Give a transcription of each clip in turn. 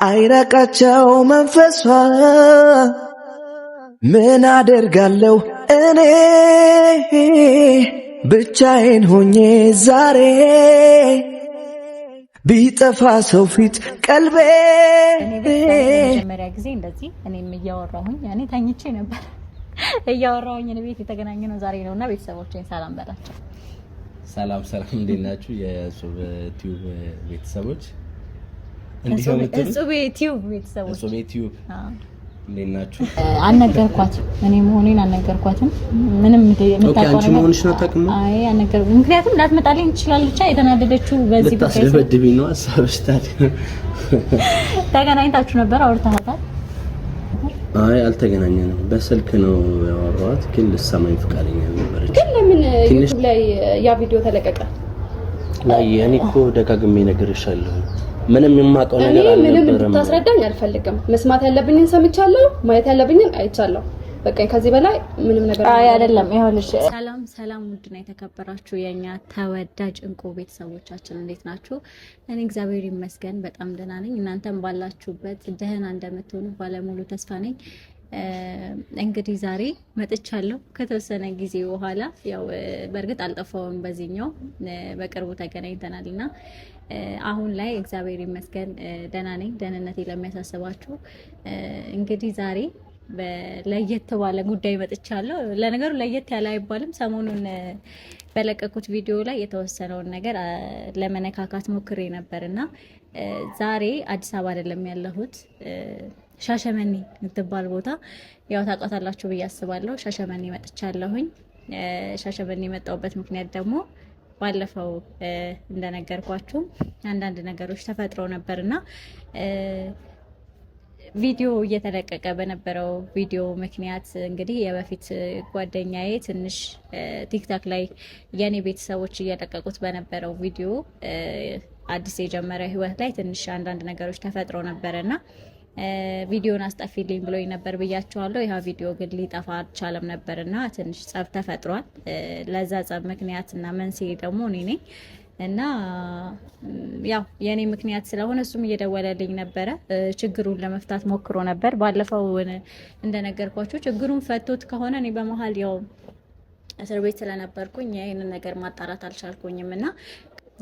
አይራቃቸው መንፈሷ ምን አደርጋለሁ እኔ ብቻዬን ሆኜ ዛሬ ቢጠፋ ሰው ፊት ቀልቤ መጀመሪያ ጊዜ እንደዚህ እኔም እያወራሁኝ ያኔ ታኝቼ ነበር እያወራሁኝ ቤት የተገናኘ ነው ዛሬ ነውና ቤተሰቦቼን ሰላም በላቸው። ሰላም እንዴት ናችሁ? የሱብ ቲዩብ ቤተሰቦች ሱብ ቲዩብ ቤተሰቦች እንዴት ናችሁ? አልነገርኳት እኔ መሆኔን አልነገርኳትም። ምንም የምታውቀው ነገር መሆንሽ ነው ታውቁም? አይ አልነገርኩም። ምክንያቱም ላትመጣልኝ ትችላለች። ብቻ የተናደደችው በዚህ ጉዳይ ታስደበድብኝ ነው ሐሳብሽ። ታዲያ ተገናኝታችሁ ነበር? አውርታታል? አይ አልተገናኘንም። በስልክ ነው ያወራኋት፣ ግን ልትሰማኝ ፈቃደኛ ነበረች። ግን ለምን ዩቲዩብ ላይ ያ ቪዲዮ ተለቀቀ? ላይ እኔ እኮ ደጋግሜ ነግሬሻለሁ። ምንም የማውቀው ነገር አልነበረም። ምንም እንድታስረዳኝ አልፈልግም። መስማት ያለብኝን ሰምቻለሁ፣ ማየት ያለብኝን አይቻለሁ። በቃ ከዚህ በላይ ምንም ነገር አይደለም። ይኸውልሽ፣ ሰላም ውድና የተከበራችሁ የኛ ተወዳጅ እንቁ ቤተሰቦቻችን እንዴት ናችሁ? እኔ እግዚአብሔር ይመስገን በጣም ደህና ነኝ። እናንተም ባላችሁበት ደህና እንደምትሆኑ ባለሙሉ ተስፋ ነኝ። እንግዲህ ዛሬ መጥቻለሁ ከተወሰነ ጊዜ በኋላ። ያው በእርግጥ አልጠፋውም፣ በዚህኛው በቅርቡ ተገናኝተናልና አሁን ላይ እግዚአብሔር ይመስገን ደህና ነኝ። ደህንነቴ ለሚያሳስባችሁ እንግዲህ ዛሬ ለየት ባለ ጉዳይ መጥቻለሁ። ለነገሩ ለየት ያለ አይባልም። ሰሞኑን በለቀኩት ቪዲዮ ላይ የተወሰነውን ነገር ለመነካካት ሞክሬ ነበርና ዛሬ አዲስ አበባ አይደለም ያለሁት፣ ሻሸመኔ የምትባል ቦታ ያው ታውቃታላችሁ ብዬ አስባለሁ። ሻሸመኔ መጥቻለሁኝ። ሻሸመኔ የመጣሁበት ምክንያት ደግሞ ባለፈው እንደነገርኳችሁ አንዳንድ ነገሮች ተፈጥረው ነበርና ቪዲዮ እየተለቀቀ በነበረው ቪዲዮ ምክንያት እንግዲህ የበፊት ጓደኛዬ ትንሽ ቲክታክ ላይ የኔ ቤተሰቦች እየለቀቁት በነበረው ቪዲዮ አዲስ የጀመረ ህይወት ላይ ትንሽ አንዳንድ ነገሮች ተፈጥረው ነበርና ቪዲዮን አስጠፊልኝ ብሎኝ ነበር ብያቸዋለሁ። ያ ቪዲዮ ግን ሊጠፋ አልቻለም ነበርና ትንሽ ጸብ ተፈጥሯል። ለዛ ጸብ ምክንያትና መንስኤ ደግሞ እኔ ነኝ እና ያው የኔ ምክንያት ስለሆነ እሱም እየደወለልኝ ነበረ። ችግሩን ለመፍታት ሞክሮ ነበር። ባለፈው እንደነገርኳችሁ ችግሩን ፈቶት ከሆነ እኔ በመሀል ያው እስር ቤት ስለነበርኩኝ ይሄንን ነገር ማጣራት አልቻልኩኝም እና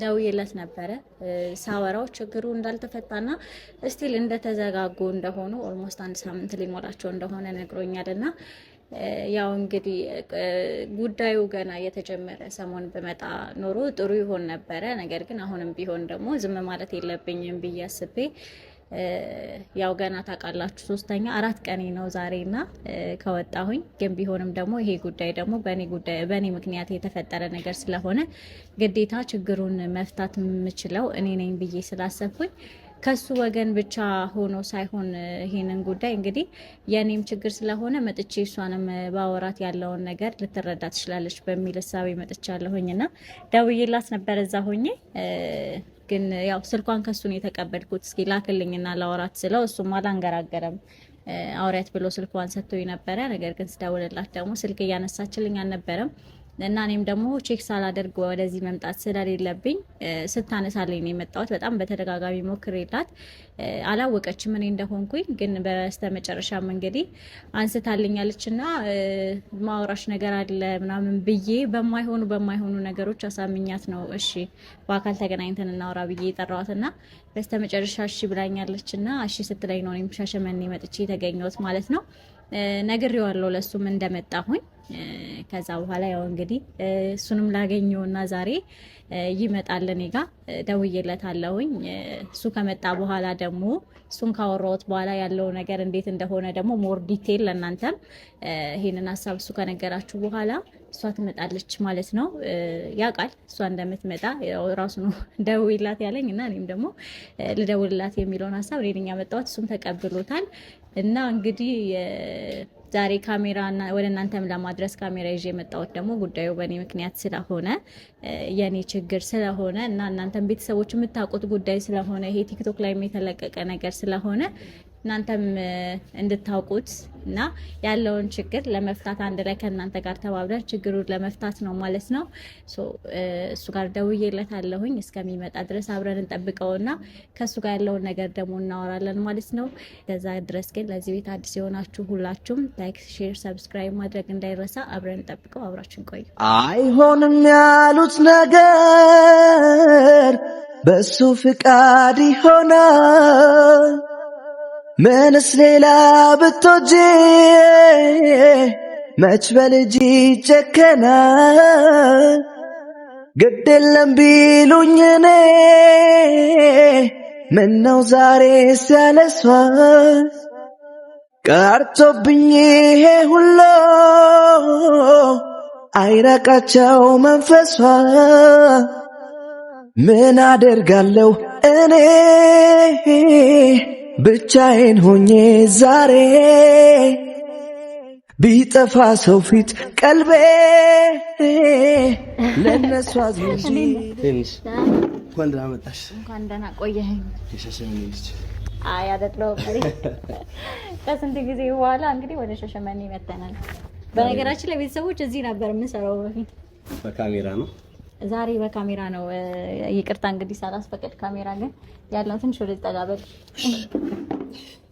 ደውዬለት ነበረ። ሳወራው ችግሩ እንዳልተፈታና ስቲል እንደተዘጋጉ እንደሆኑ ኦልሞስት አንድ ሳምንት ሊሞላቸው እንደሆነ ነግሮኛልና ያው እንግዲህ ጉዳዩ ገና የተጀመረ ሰሞን በመጣ ኖሮ ጥሩ ይሆን ነበረ። ነገር ግን አሁንም ቢሆን ደግሞ ዝም ማለት የለብኝም ብዬ አስቤ ያው ገና ታውቃላችሁ 4 ቀኔ ነው ዛሬና ከወጣሁኝ። ግን ቢሆንም ደግሞ ይሄ ጉዳይ ደግሞ በእኔ ምክንያት የተፈጠረ ነገር ስለሆነ ግዴታ ችግሩን መፍታት የምችለው እኔ ነኝ ብዬ ስላሰብኩኝ ከሱ ወገን ብቻ ሆኖ ሳይሆን ይሄንን ጉዳይ እንግዲህ የኔም ችግር ስለሆነ መጥቼ እሷንም ባወራት ያለውን ነገር ልትረዳ ትችላለች በሚል ሐሳብ መጥቻለሁኝና ደውዬላት ነበር እዛ ሆኜ። ግን ያው ስልኳን ከሱ ነው የተቀበልኩት። እስኪ ላክልኝና ላወራት ስለው እሱም አላንገራገረም። አውሪያት ብሎ ስልኳን ሰጥቶኝ ነበረ። ነገር ግን ስደውልላት ደግሞ ስልክ እያነሳችልኝ አልነበረም እና እኔም ደግሞ ቼክ ሳላደርግ ወደዚህ መምጣት ስለሌለብኝ ስታነሳለኝ ነው የመጣሁት። በጣም በተደጋጋሚ ሞክሬላት አላወቀችም እኔ እንደሆንኩኝ። ግን በስተመጨረሻም እንግዲህ አንስታልኛለችና ማውራሽ ነገር አለ ምናምን ብዬ በማይሆኑ ነገሮች አሳምኛት ነው እሺ በአካል ተገናኝተን እናውራ ብዬ የጠራኋትና በስተመጨረሻ እሺ ብላኛለችና እሺ ስትለኝ ነው እኔም ሻሸመኔ መጥቼ የተገኘሁት ማለት ነው። ነግሬዋለሁ ለሱም እንደመጣሁኝ። ከዛ በኋላ ያው እንግዲህ እሱንም ላገኘውና ዛሬ ይመጣል እኔ ጋር ደውዬለታለሁኝ። እሱ ከመጣ በኋላ ደግሞ እሱን ካወራሁት በኋላ ያለው ነገር እንዴት እንደሆነ ደግሞ ሞር ዲቴል ለእናንተም ይሄንን ሀሳብ እሱ ከነገራችሁ በኋላ እሷ ትመጣለች ማለት ነው። ያውቃል እሷ እንደምትመጣ ራሱ ነው ደውይላት ያለኝ እና እኔም ደግሞ ልደውልላት የሚለውን ሀሳብ እኔ ነኝ ያመጣሁት። እሱም ተቀብሎታል እና እንግዲህ ዛሬ ካሜራ ወደ እናንተም ለማድረስ ካሜራ ይዤ የመጣሁት ደግሞ ጉዳዩ በእኔ ምክንያት ስለሆነ የኔ ችግር ስለሆነ እና እናንተም ቤተሰቦች የምታውቁት ጉዳይ ስለሆነ ይሄ ቲክቶክ ላይ የተለቀቀ ነገር ስለሆነ እናንተም እንድታውቁት እና ያለውን ችግር ለመፍታት አንድ ላይ ከእናንተ ጋር ተባብረን ችግሩን ለመፍታት ነው ማለት ነው። እሱ ጋር ደውዬለታለሁኝ። እስከሚመጣ ድረስ አብረን እንጠብቀውና ከእሱ ጋር ያለውን ነገር ደግሞ እናወራለን ማለት ነው። ከዛ ድረስ ግን ለዚህ ቤት አዲስ የሆናችሁ ሁላችሁም ላይክ፣ ሼር፣ ሰብስክራይብ ማድረግ እንዳይረሳ። አብረን እንጠብቀው። አብራችን ቆዩ። አይሆንም ያሉት ነገር በሱ ፍቃድ ይሆናል። ምንስ ሌላ ብትወጂ መች በልጅ ይጨከናል። ግድ የለም ቢሉኝ እኔ ምነው ዛሬ ሲያለሷ ቀርቶብኝ ይሄ ሁሉ አይራቃቸው መንፈሷ። ምን አደርጋለሁ እኔ ብቻዬን ሆኜ ዛሬ ቢጠፋ ሰው ፊት ቀልቤ ለነሱ አዝንጂ። እንኳን ደህና መጣሽ። እንኳን ደህና ቆየኸኝ። የሻሸመኔ ልጅ አይ አይደለም። ከስንት ጊዜ በኋላ እንግዲህ ወደ ሻሸመኔ መተናል። በነገራችን ላይ ቤተሰቦች እዚህ ነበር የምንሰራው በፊት። በካሜራ ነው ዛሬ በካሜራ ነው። ይቅርታ እንግዲህ ሳላስፈቅድ ካሜራ ግን ያለው ትንሽ ወደ ተጋበል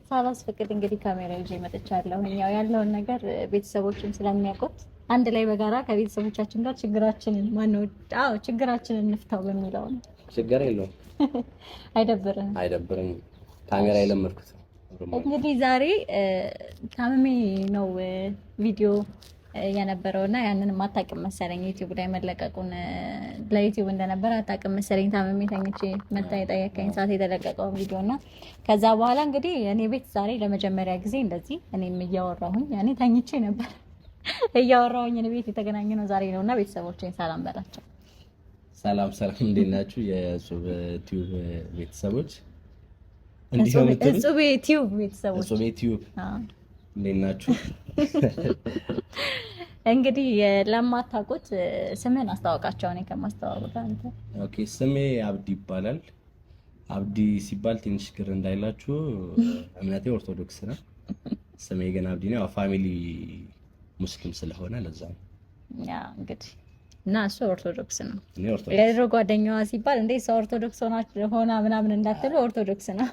ሳላስፈቅድ እንግዲህ ካሜራ ይዤ መጥቻለሁ። ያው ያለውን ነገር ቤተሰቦችን ስለሚያውቁት አንድ ላይ በጋራ ከቤተሰቦቻችን ጋር ችግራችንን እንፍታው በሚለው ነው። ችግር የለውም። አይደብርም። ካሜራ የለመድኩት እንግዲህ ዛሬ ታምሜ ነው ቪዲዮ የነበረውና ያንን ማታውቅም መሰለኝ ዩቲዩብ ላይ መለቀቁን ለዩቲዩብ እንደነበረ አታውቅም መሰለኝ። ታምሜ ተኝቼ መጣ የጠየቀኝ ሰዓት የተለቀቀው ቪዲዮና ከዛ በኋላ እንግዲህ እኔ ቤት ዛሬ ለመጀመሪያ ጊዜ እንደዚህ እኔም እያወራሁኝ ያኔ ተኝቼ ነበር እያወራሁኝ እኔ ቤት የተገናኘነው ዛሬ ነውና ቤተሰቦቼን ሰላም በላቸው። ሰላም እንዴት ናችሁ? የእጹብ ቲዩብ ቤተሰቦች እንዴት ናችሁ? እጹብ ቲዩብ ቤተሰቦች እንዴት ናችሁ? እንግዲህ ለማታውቁት ስምህን አስተዋውቃቸው። እኔ ከማስተዋወቅ አንተ። ኦኬ፣ ስሜ አብዲ ይባላል። አብዲ ሲባል ትንሽ ግር እንዳይላችሁ እምነቴ ኦርቶዶክስ ነው። ስሜ ግን አብዲ ነው። ፋሚሊ ሙስሊም ስለሆነ ለዛ ነው። ያ እንግዲህ እና እሱ ኦርቶዶክስ ነው። የድሮ ጓደኛዋ ሲባል እንዴ ሰው ኦርቶዶክስ ሆና ምናምን እንዳትሉ ኦርቶዶክስ ነው።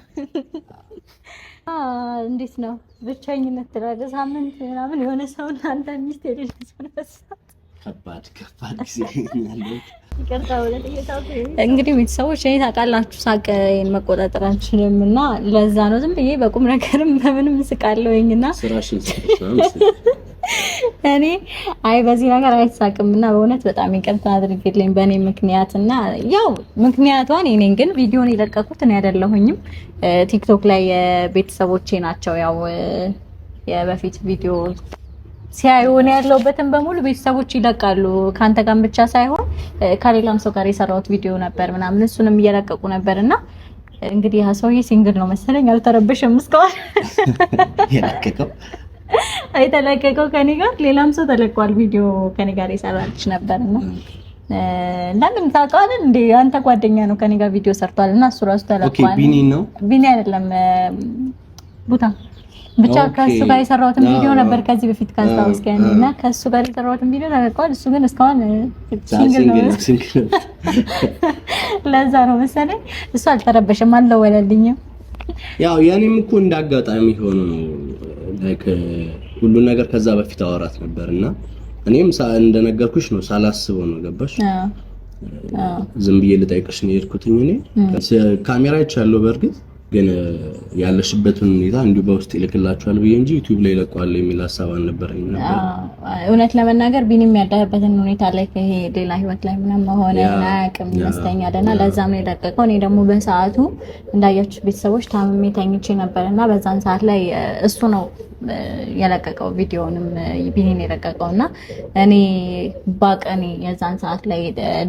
እንዴት ነው ብቻኝነት ትላለህ? ሳምንት ምናምን የሆነ ሰው እናንተ ሚስት የሌለች ከባድ ጊዜ ያለው ይቅርታ ወለተ እየታውቁ እንግዲህ ቤተሰቦች እኔ ታውቃላችሁ ሳቄን መቆጣጠር አልችልም እና ለዛ ነው ዝም ብዬ በቁም ነገርም በምንም ስቃለሁኝና ስራሽን ሰጥተሽ እኔ አይ በዚህ ነገር አይሳቅምና በእውነት በጣም ይቅርታ አድርግልኝ በእኔ ምክንያትና ያው ምክንያቷን እኔን ግን ቪዲዮን የለቀኩት እኔ አይደለሁኝም ቲክቶክ ላይ ቤተሰቦቼ ናቸው። ያው የበፊት ቪዲዮ ሲያዩን ያለውበትን በሙሉ ቤተሰቦች ይለቃሉ። ካንተ ጋር ብቻ ሳይሆን ከሌላም ሰው ጋር የሰራሁት ቪዲዮ ነበር ምናምን እሱንም እየለቀቁ ነበርና እንግዲህ ያ ሰውዬ ሲንግል ነው መሰለኝ አልተረበሸም እስካሁን አይተለቀቀው ከኔ ጋር ሌላም ሰው ተለቋል። ቪዲዮ ከኔ ጋር የሰራች ነበርና ለምን ታውቃለህ እንዴ አንተ ጓደኛ ነው ከኔ ጋር ቪዲዮ ሰርቷልና እሱ ራሱ ተለቋል። ኦኬ ቢኒ አይደለም ቡታ ብቻ ከሱ ጋር የሰራሁትን ቪዲዮ ነበር ከዚህ በፊት ካስታውስከኝና ከሱ ጋር የሰራሁትን ቪዲዮ ተለቋል። እሱ ግን እስካሁን ሲንግል ነው። ለዛ ነው መሰለኝ እሱ አልተረበሸም አልደወለልኝም። ያው ያኔም እኮ እንዳጋጣሚ ሆኖ ነው ላይክ ሁሉ ነገር ከዛ በፊት አወራት ነበርና እኔም እንደነገርኩሽ ነው ሳላስበው ነው ገባሽ? ዝም ብዬ ልጠይቅሽ ነው የሄድኩትኝ እኔ ካሜራ ይቻለው በርግጥ ግን ያለሽበትን ሁኔታ እንዲሁ በውስጥ ይልክላችኋል ብዬ እንጂ ዩቲዩብ ላይ ለቋል የሚል ሐሳብ አልነበረኝ ነበር። እውነት ለመናገር ቢኒም ያለበትን ሁኔታ ላይ ከሄ ሌላ ህይወት ላይ ምንም ሆነ አያውቅም ይመስለኛልና ለዛም ነው የለቀቀው። እኔ ደግሞ በሰዓቱ እንዳያችሁ ቤተሰቦች ታምሜ ተኝቼ ነበርና በዛን ሰዓት ላይ እሱ ነው የለቀቀው ቪዲዮንም ቢኒን የለቀቀውና እኔ ባቀኔ የዛን ሰዓት ላይ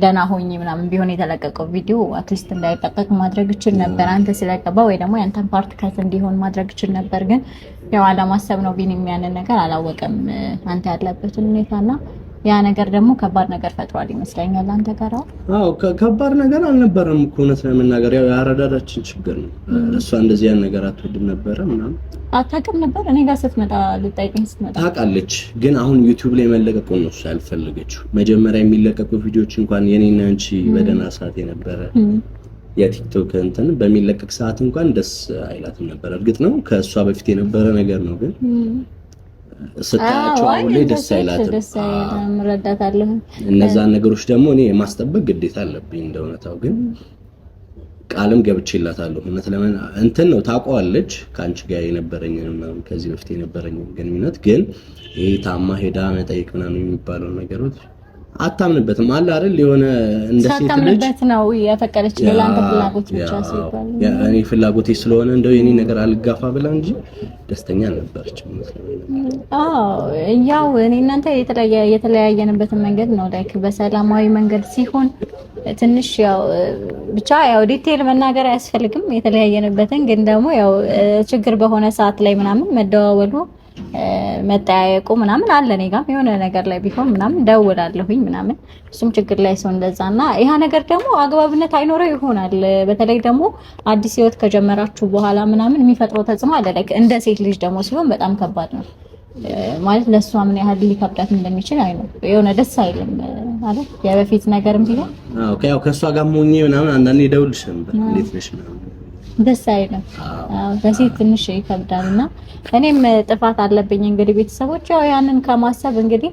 ደና ሆኜ ምናምን ቢሆን የተለቀቀው ቪዲዮ አትሊስት እንዳይለቀቅ ማድረግ ይችል ነበር። አንተ ስለቀባ ወይ ደግሞ ያንተን ፓርት ከት እንዲሆን ማድረግ ይችል ነበር። ግን ያው አለማሰብ ነው። ቢኒም ያንን ነገር አላወቀም አንተ ያለበትን ሁኔታና ያ ነገር ደግሞ ከባድ ነገር ፈጥሯል ይመስለኛል አንተ ጋር። አዎ ከባድ ነገር አልነበረም እኮ እውነት ለመናገር ያው ያረዳዳችን ችግር ነው። እሷ እንደዚህ ያን ነገር አትወድም ነበር ምናምን አታውቅም ነበር። እኔ ጋር ስትመጣ ልጠይቀኝ ስትመጣ ታውቃለች፣ ግን አሁን ዩቲዩብ ላይ መለቀቁ ነው እሷ ያልፈለገችው። መጀመሪያ የሚለቀቁ ቪዲዮዎች እንኳን የኔና አንቺ በደህና ሰዓት የነበረ የቲክቶክ እንትን በሚለቀቅ ሰዓት እንኳን ደስ አይላትም ነበር። እርግጥ ነው ከእሷ በፊት የነበረ ነገር ነው፣ ግን ስታያቸው አሁን ላይ ደስ አይላትም። እረዳታለሁ። እነዛን ነገሮች ደግሞ እኔ የማስጠበቅ ግዴታ አለብኝ እንደውነታው። ግን ቃልም ገብቼላታለሁ እውነት ለምን እንትን ነው ታውቀዋለች ከአንቺ ጋር የነበረኝና ከዚህ በፊት የነበረኝ ግንኙነት። ግን ይሄ ታማ ሄዳ መጠየቅ ምናምን የሚባለው ነገሮች አታምንበትም አለ አይደል? የሆነ እንደ ሴት ልጅ ሳታምንበት ነው ያፈቀረች ለላንተ ፍላጎት ብቻ ሲባል እኔ ፍላጎቴ ስለሆነ እንደው የኔ ነገር አልጋፋ ብላ እንጂ ደስተኛ ነበረችም። ያው እኔ እናንተ የተለያየንበትን መንገድ ነው ላይክ በሰላማዊ መንገድ ሲሆን ትንሽ ያው ብቻ ያው ዲቴል መናገር አያስፈልግም የተለያየንበትን። ግን ደግሞ ያው ችግር በሆነ ሰዓት ላይ ምናምን መደዋወሉ መጠያየቁ ምናምን አለ። እኔ ጋርም የሆነ ነገር ላይ ቢሆን ምናምን ደውላለሁኝ ምናምን እሱም ችግር ላይ ሰው እንደዛና ያ ነገር ደግሞ አግባብነት አይኖረው ይሆናል። በተለይ ደግሞ አዲስ ህይወት ከጀመራችሁ በኋላ ምናምን የሚፈጥረው ተጽዕኖ አለ። ላይክ እንደ ሴት ልጅ ደግሞ ሲሆን በጣም ከባድ ነው ማለት ለሷ ምን ያህል ሊከብዳት እንደሚችል አይ ነው የሆነ ደስ አይልም ማለት የበፊት ነገርም ቢሆን ያው ከሷ ጋር ሞኝ ምናምን አንዳንዴ ደውልሽ ነበር እንዴት ነሽ ምናምን ደስ አይልም። ለሴት ትንሽ ይከብዳልና እኔም ጥፋት አለብኝ እንግዲህ ቤተሰቦች ያው ያንን ከማሰብ እንግዲህ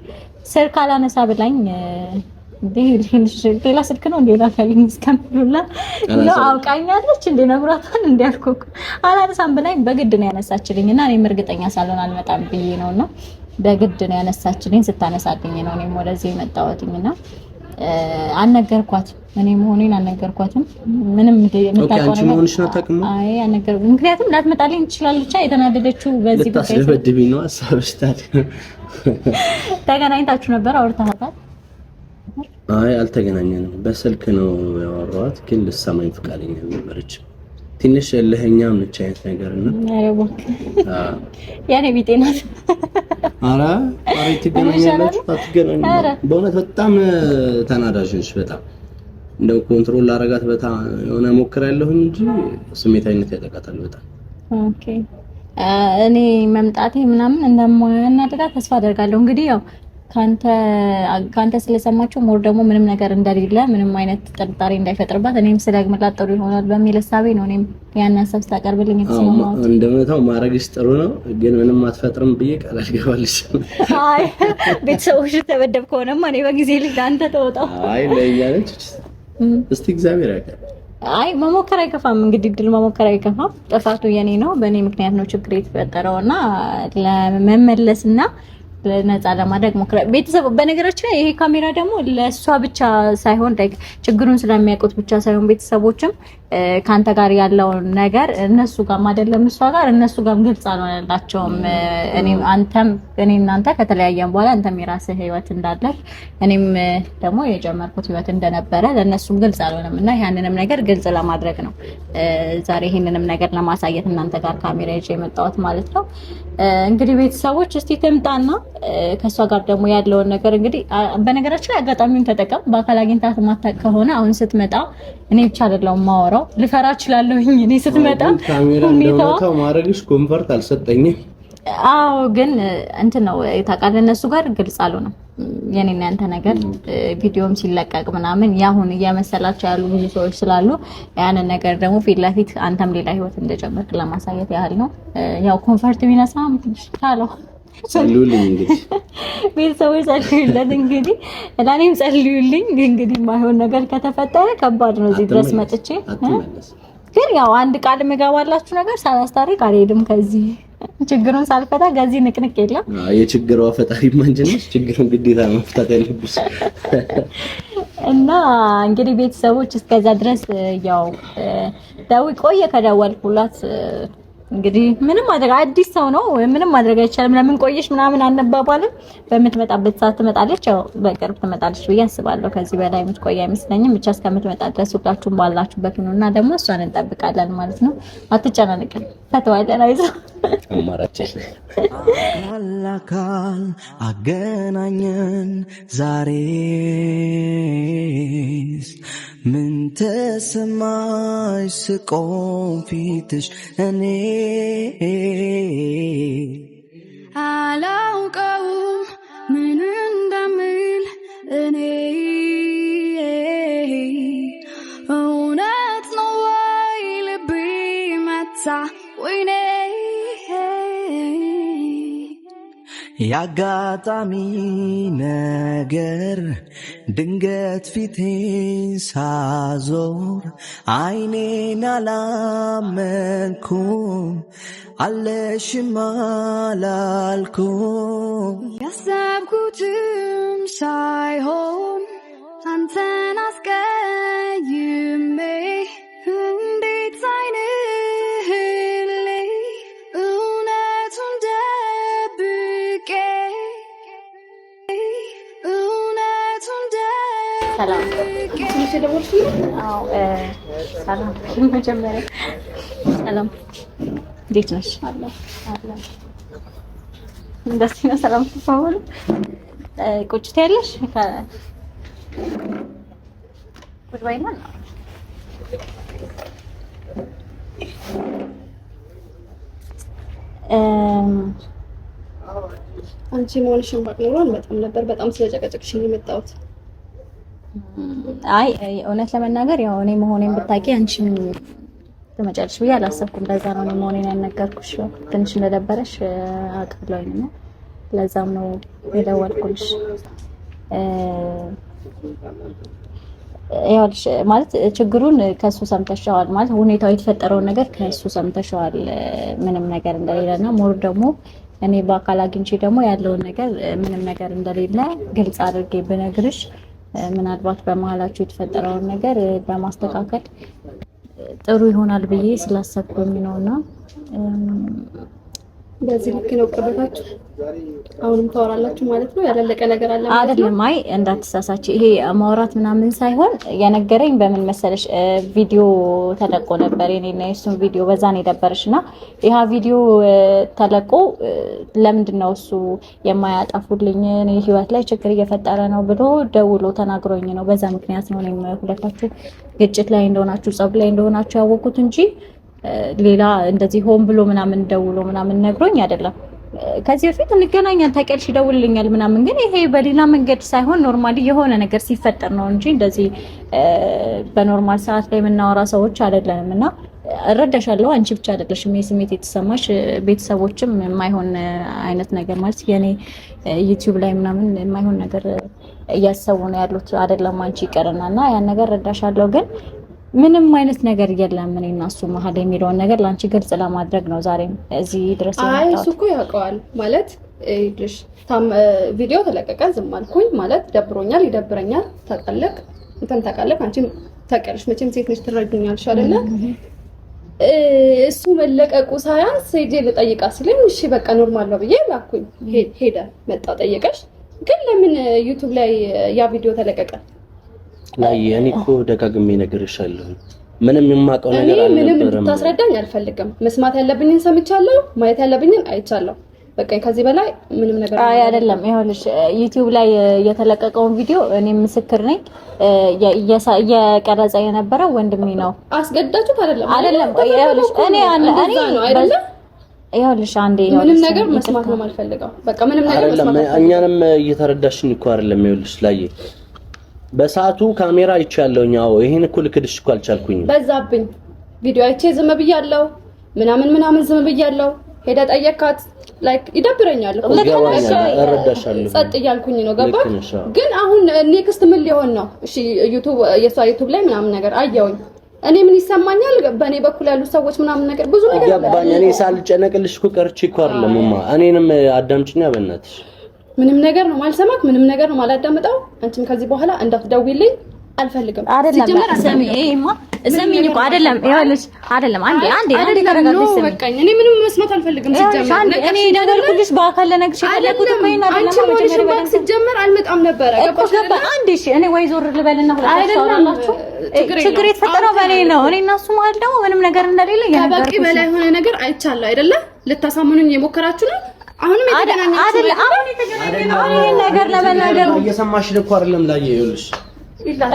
ስልክ አላነሳ ብላኝ ሌላ ስልክ ነው እንዴ ላፈልኝ እስከምሉላ ነው አውቃኛለች እንዴ ነግራታን እንዲያልኩ አላነሳም ብላኝ በግድ ነው ያነሳችልኝና እኔም እርግጠኛ ሳልሆን አልመጣም ብዬ ነውና በግድ ነው ያነሳችልኝ። ስታነሳልኝ ነው እኔም ወደዚህ የመጣሁትና አልነገርኳት እኔ መሆኔን አልነገርኳትም። ምንም የምታውቀው ነገር አይ አልነገርኩም። ምክንያቱም ላትመጣልኝ ትችላለች። የተናደደችው በዚህ ጉዳይ ታስደብድብኝ ነው አሳብስታት። ተገናኝታችሁ ነበር አውርታታል? አይ አልተገናኘንም፣ በስልክ ነው ያወራኋት። ግን ልትሰማኝ ፈቃደኛ ነበረች። ትንሽ ለህኛም ነች አይነት ነገርና ያኔ ቢጤ ናት። ኧረ ትገናኛላችሁ አትገናኙ? በእውነት በጣም ተናዳጅ ነች። በጣም እንደው ኮንትሮል ላረጋት በጣም የሆነ ሞክራለሁ እንጂ ስሜታዊነት ያጠቃታል በጣም። ኦኬ እኔ መምጣቴ ምናምን እንደማያናድዳት ተስፋ አደርጋለሁ። እንግዲህ ያው ካንተ ስለሰማችሁ ሞር ደግሞ ምንም ነገር እንደሌለ ምንም አይነት ጥርጣሬ እንዳይፈጥርባት እኔም ስለግመላት ጥሩ ይሆናል በሚል ሐሳቤ ነው እኔም ያን ሐሳብ ስታቀርብልኝ የተሰማሁት። እንደምታው ማረግሽ ጥሩ ነው፣ ግን ምንም አትፈጥርም ብዬ ቃል አልገባልሽ። አይ ቤተሰቦች ተበደብ ከሆነማ እኔ በጊዜ ልጅ አንተ ተወጣው። አይ ለያለች እስቲ እግዚአብሔር ያውቃል። አይ መሞከር አይከፋም። እንግዲህ ድል መሞከር አይከፋም። ጥፋቱ የኔ ነው፣ በእኔ ምክንያት ነው ችግር የተፈጠረውና ለመመለስና ነፃ ለማድረግ ሞክራ ቤተሰብ። በነገራችን ላይ ይሄ ካሜራ ደግሞ ለሷ ብቻ ሳይሆን ችግሩን ስለሚያውቁት ብቻ ሳይሆን ቤተሰቦችም ካንተ ጋር ያለው ነገር እነሱ ጋር አይደለም እሷ ጋር እነሱ ጋርም ግልጽ አልሆነላቸውም። እኔ እናንተ ከተለያየን በኋላ አንተም የራስህ ህይወት እንዳለህ እኔም ደግሞ የጀመርኩት ህይወት እንደነበረ ለነሱም ግልጽ አልሆነምና ያንንም ነገር ግልጽ ለማድረግ ነው ዛሬ ይሄንንም ነገር ለማሳየት እናንተ ጋር ካሜራ ይዤ የመጣሁት ማለት ነው። እንግዲህ ቤተሰቦች እስቲ ትምጣና ከሷ ጋር ደግሞ ያለውን ነገር እንግዲህ በነገራችን ላይ አጋጣሚውን ተጠቀም። በአካል አግኝታት ማታውቅ ከሆነ አሁን ስትመጣ እኔ ብቻ አይደለም ማወራው ልፈራ እችላለሁኝ። እኔ ስትመጣ ሁኔታው ማድረግሽ ኮምፈርት አልሰጠኝም። አዎ ግን እንትን ነው ታውቃለህ፣ እነሱ ጋር ግልጽ አልሆነም የኔና ያንተ ነገር። ቪዲዮም ሲለቀቅ ምናምን ያሁን እያመሰላቸው ያሉ ብዙ ሰዎች ስላሉ ያንን ነገር ደግሞ ፊት ለፊት አንተም ሌላ ህይወት እንደጀመርክ ለማሳየት ያህል ነው። ያው ኮምፈርት ቢነሳም ታለው ጸልዩልኝ እንግዲህ ቤተሰቦች ጸልዩለት። እንግዲህ ለኔም ጸልዩልኝ። እንግዲህ ማይሆን ነገር ከተፈጠረ ከባድ ነው እዚህ ድረስ መጥቼ። ግን ያው አንድ ቃል ምገባላችሁ ነገር ሳላስታርቅ አልሄድም ከዚህ ችግሩን ሳልፈታ ከዚህ ንቅንቅ የለም። የችግሯ ፈጣሪ ማንጀነስ ችግሩን ግዴታ መፍታት ያለብሽ እና እንግዲህ ቤተሰቦች እስከዛ ድረስ ያው ቆየ ከደወልኩላት እንግዲህ ምንም ማድረግ አዲስ ሰው ነው ምንም ማድረግ አይቻልም። ለምን ቆየሽ ምናምን አንባባልም። በምትመጣበት ሰዓት ትመጣለች። ያው በቅርብ ትመጣለች ብዬ አስባለሁ። ከዚህ በላይ የምትቆይ አይመስለኝም። ብቻ እስከምትመጣ ድረስ ሁላችሁም ባላችሁበት ነውና ደግሞ እሷን እንጠብቃለን ማለት ነው። አትጨናነቅም፣ ፈተዋለን። አይዞህ አማራጭ አላካል አገናኘን ዛሬስ ምን ተሰማሽ ስቆም ፊትሽ እኔ አላውቀውም ምን እንደምል እኔ እውነት ነው ወይ ልቤ መታ ወይኔ ያጋጣሚ ነገር ድንገት ፊቴን ሳዞር አይኔን አላመንኩም አለሽም አላልኩም ያሰብኩትም ሳይሆን አንተን አስቀይሜ እንዴት አይንህን ልይ እውነቱን ደብቄ ሰላም ትንሽ ደሞሽ አው ሰላም መጀመሪያ ሰላም እንዴት ነሽ? አለ እንደዚህ ነው። ሰላም ተባባሉ። ቁጭት ያለሽ ጉድባይ ነው። አንቺ መሆንሽን ባቅ ኖሯል በጣም ስለጨቀጨቅሽኝ የመጣሁት። አይ እውነት ለመናገር ያው እኔ መሆኔን ብታውቂ አንቺም ትመጫለሽ ብዬ አላሰብኩም። ለዛ ነው እኔ መሆኔን ያልነገርኩሽ። ትንሽ እንደደበረሽ አውቃለሁኝ ነው። ለዛም ነው የደወልኩልሽ። ያልሽ ማለት ችግሩን ከሱ ሰምተሻል ማለት ሁኔታው የተፈጠረውን ነገር ከሱ ሰምተሻል ምንም ነገር እንደሌለና ሞር ደግሞ እኔ በአካል አግኝቼ ደግሞ ያለውን ነገር ምንም ነገር እንደሌለ ግልጽ አድርጌ ብነግርሽ ምናልባት በመሀላችሁ የተፈጠረውን ነገር ለማስተካከል ጥሩ ይሆናል ብዬ ስላሰብኩኝ ነውና በዚህ ልክ ነው ቅርበታችሁ። አሁንም ታወራላችሁ ማለት ነው። ያላለቀ ነገር አለ ማለት ነው አይደለም። አይ እንዳትሳሳች፣ ይሄ ማውራት ምናምን ሳይሆን የነገረኝ በምን መሰለሽ ቪዲዮ ተለቆ ነበር የኔና የሱን ቪዲዮ በዛ ነው የደበረሽና ያ ቪዲዮ ተለቆ ለምንድን ነው እሱ የማያጠፉልኝ እኔ ህይወት ላይ ችግር እየፈጠረ ነው ብሎ ደውሎ ተናግሮኝ ነው። በዛ ምክንያት ነው እኔም ሁለታችሁ ግጭት ላይ እንደሆናችሁ ጸብ ላይ እንደሆናችሁ ያወቁት እንጂ ሌላ እንደዚህ ሆን ብሎ ምናምን ደውሎ ምናምን ነግሮኝ አይደለም። ከዚህ በፊት እንገናኛለን ታውቂያለሽ፣ ይደውልልኛል ምናምን፣ ግን ይሄ በሌላ መንገድ ሳይሆን ኖርማሊ የሆነ ነገር ሲፈጠር ነው እንጂ እንደዚህ በኖርማል ሰዓት ላይ የምናወራ ሰዎች አይደለንም። እና እረዳሻለሁ፣ አንቺ ብቻ አይደለሽም ስሜት የተሰማሽ፣ ቤተሰቦችም የማይሆን አይነት ነገር ማለት የኔ ዩቲዩብ ላይ ምናምን የማይሆን ነገር እያሰቡ ነው ያሉት አይደለም አንቺ ይቀርናና ያን ነገር እረዳሻለሁ። ግን ምንም አይነት ነገር የለም እኔና እሱ መሀል የሚለውን ነገር ላንቺ ግልጽ ለማድረግ ነው ዛሬም እዚህ ድረስ የመጣሁት። አይ እሱ እኮ ያውቀዋል ማለት እሺ፣ ቪዲዮ ተለቀቀ ዝም አልኩኝ ማለት ደብሮኛል፣ ይደብረኛል። ታውቃለህ አንቺም ታውቂያለሽ መቼም ሴት ነሽ ትረዱኛለሽ አይደለ? እሱ መለቀቁ ሳያንስ ሄጄ ልጠይቃ ሲለኝ እሺ በቃ ኖርማል ነው ብዬ ላኩኝ። ሄደ መጣ ጠየቀሽ። ግን ለምን ዩቲዩብ ላይ ያ ቪዲዮ ተለቀቀ? ላይ እኔ እኮ ደጋግሜ ነግሬሻለሁ። ምንም የማውቀው ነገር አልነበረም። ምንም እንድታስረዳኝ አልፈልግም። መስማት ያለብኝን ሰምቻለሁ፣ ማየት ያለብኝን አይቻለሁ። በቃ ከዚህ በላይ ምንም ነገር አይደለም። ይኸውልሽ ዩቲዩብ ላይ የተለቀቀውን ቪዲዮ እኔ ምስክር ነኝ። እየቀረጸ የነበረው ወንድሜ ነው። አስገዳችሁት አይደለም? ይኸውልሽ እኔ ይኸውልሽ አንዴ ምንም ነገር መስማት ነው የማልፈልገው። በቃ ምንም ነገር መስማት አይደለም። እኛንም እየተረዳሽኝ እኮ አይደለም። ይኸውልሽ ላይ በሰዓቱ ካሜራ አይቻለሁኝ። አዎ ይሄን እኮ ልክድሽ እኮ አልቻልኩኝም። በዛብኝ ቪዲዮ አይቼ ዝም ብያለሁ። ምናምን ዝም ብያለሁ። ሄዳ ጠየካት ላይክ ይደብረኛል እኮ እረዳሻለሁ። ጸጥ እያልኩኝ ነው ገባ። ግን አሁን ኔክስት ምን ሊሆን ነው? እሺ ዩቲዩብ ዩቲዩብ ላይ ምናምን ነገር አየሁኝ። እኔ ምን ይሰማኛል? በእኔ በኩል ያሉ ሰዎች ምናምን ነገር ብዙ ነገር ያባኝ። እኔ ሳልጨነቅልሽ እኮ ቀርቼ እኮ አይደለም እማ። እኔንም አዳምጪኛ በእናትሽ። ምንም ነገር ነው ማልሰማክ፣ ምንም ነገር ነው ማላዳምጠው። አንቺም ከዚህ በኋላ እንዳትደውይልኝ አልፈልግም አይደለም ሰሚኝ እኮ አይደለም ይኸውልሽ አይደለም አንዴ ተረጋግተሽ ስሚ በቃ እኔ ምንም መስማት አልፈልግም ሲጀመር እኔ ነገርኩልሽ በአካል ለነግርሽ የፈለኩት እኮ ይሄን አይደለም ሲጀመር አልመጣም ነበር ገባ አንዴ እሺ እኔ ወይ ዞር ልበልና ሁላችሁ ታወራላችሁ ችግር የተፈጠረው በእኔ ነው እኔ እና እሱ ማለት ደግሞ ምንም ነገር እንደሌለ ከበቂ በላይ የሆነ ነገር አይቻለሁ አይደለ ልታሳምኑኝ የሞከራችሁ ነው አሁንም የተገናኘነው ይሄን ነገር ለመናገር እየሰማሽ ልኩ አይደለም ላይ ይኸውልሽ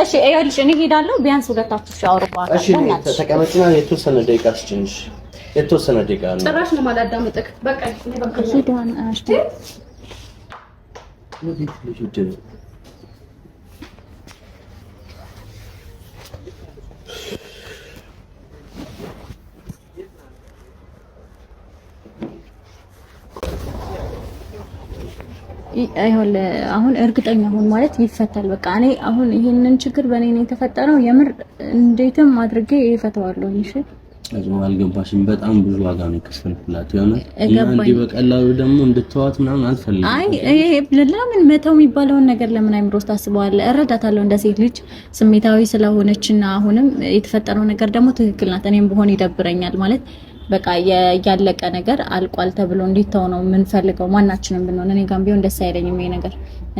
እሺ ይኸውልሽ እኔ ሄዳለሁ ቢያንስ ሁለታችሁ ሻወርባችሁ እሺ ተቀመጭና የተወሰነ ደቂቃ ስጭንሽ የተወሰነ ደቂቃ ነው ጭራሽ ነው ማላዳምጥክ በቃ እኔ በቃ ሄዳን አሽተ አይሆን አሁን እርግጠኛ ሆን ማለት ይፈታል በቃ እኔ አሁን ይሄንን ችግር በእኔ ነው የተፈጠረው የምር እንዴትም አድርጌ ይፈታዋለሁ እሺ አልገባሽም በጣም ብዙ ዋጋ ነው ከፈልኩላት የሆነ እንዴ በቀላሉ ደግሞ እንድትዋት ምናምን አልፈልግም አይ ይሄ ለምን መተው የሚባለውን ነገር ለምን አይምሮስ ታስበዋለህ እረዳታለሁ እንደ ሴት ልጅ ስሜታዊ ስለሆነችና አሁንም የተፈጠረው ነገር ደግሞ ትክክል ናት እኔም በሆነ ይደብረኛል ማለት በቃ ያለቀ ነገር አልቋል ተብሎ እንዲተው ነው የምንፈልገው ማናችንም ብንሆን እኔ ጋር ቢሆን ደስ አይለኝም ይሄ ነገር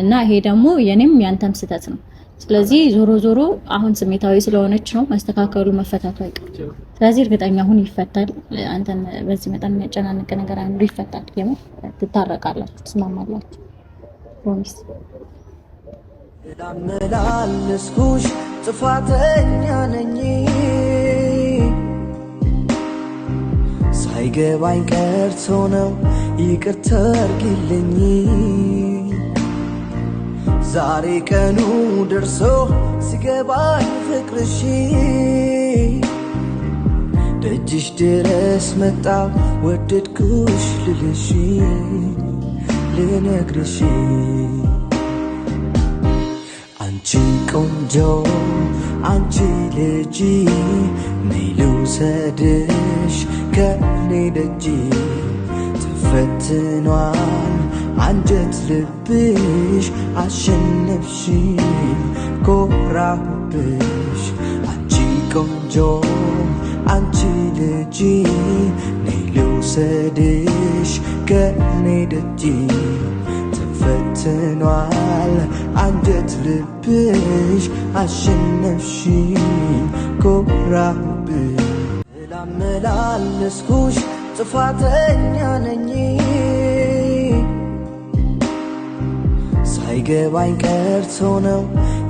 እና ይሄ ደግሞ የኔም ያንተም ስህተት ነው ስለዚህ ዞሮ አሁን ስሜታዊ ስለሆነች ነው ማስተካከሉ መፈታቱ አይቀርም ስለዚህ እርግጠኛ ሁን ይፈታል አንተን በዚህ መጠን የሚያጨናንቅ ነገር አንዱ ይፈታል የምር ትታረቃላችሁ ትስማማላችሁ ፕሮሚስ ላመላልስኩሽ ጥፋተኛ ነኝ ሳይገባኝ ቀርቶ ነው ይቅርታ አድርጊልኝ ዛሬ ቀኑ ደርሶ ሲገባኝ ፍቅርሽ ደጅሽ ድረስ መጣሁ ወደድኩሽ ልልሽ ልነግርሽ አንቺ ቆንጆ አንቺ ልጅ ነይ ልውሰድሽ ከኔ ደጅ ተፈትኗል አንጀት ልብሽ አሸነፍሽ ኮራሁብሽ አንቺ ቆንጆ አንቺ ልጅ ነይ ልውሰድሽ ከኔ ደጅ ተፈትኗል አንጀት ልብሽ አሸነፍሽ ኮራሁብሽ ላመላልስኩሽ ጥፋተኛ ነኝ ሳይገባኝ ቀርቶ ነው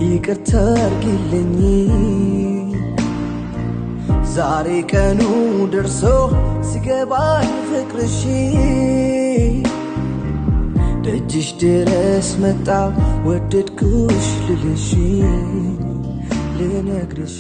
ይቅርታ አድርጊልኝ ዛሬ ቀኑ ደርሶ ሲገባኝ ፍቅርሽ ደጅሽ ድረስ መጣሁ ወደድኩሽ ልልሽ ልነግርሽ